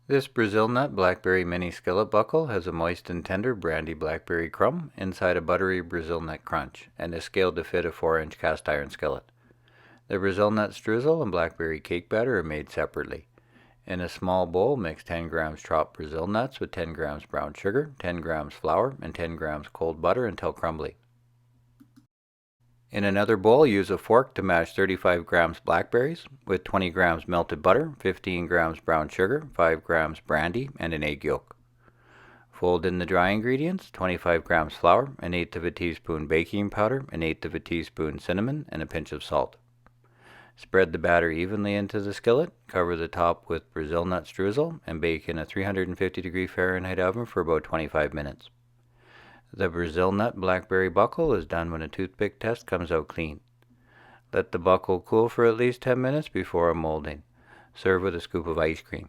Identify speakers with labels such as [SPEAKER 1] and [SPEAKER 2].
[SPEAKER 1] This Brazil nut blackberry mini skillet buckle has a moist and tender brandy blackberry crumb inside a buttery Brazil nut crunch, and is scaled to fit a 4-inch cast iron skillet. The Brazil nut streusel and blackberry cake batter are made separately. In a small bowl, mix 10 grams chopped Brazil nuts with 10 grams brown sugar, 10 grams flour, and 10 grams cold butter until crumbly. In another bowl, use a fork to mash 35 grams blackberries with 20 grams melted butter, 15 grams brown sugar, 5 grams brandy, and an egg yolk. Fold in the dry ingredients, 25 grams flour, an eighth of a teaspoon baking powder, an eighth of a teaspoon cinnamon, and a pinch of salt. Spread the batter evenly into the skillet, cover the top with Brazil nut streusel, and bake in a 350 Fahrenheit oven for about 25 minutes. The Brazil nut blackberry buckle is done when a toothpick test comes out clean. Let the buckle cool for at least 10 minutes before molding. Serve with a scoop of ice cream.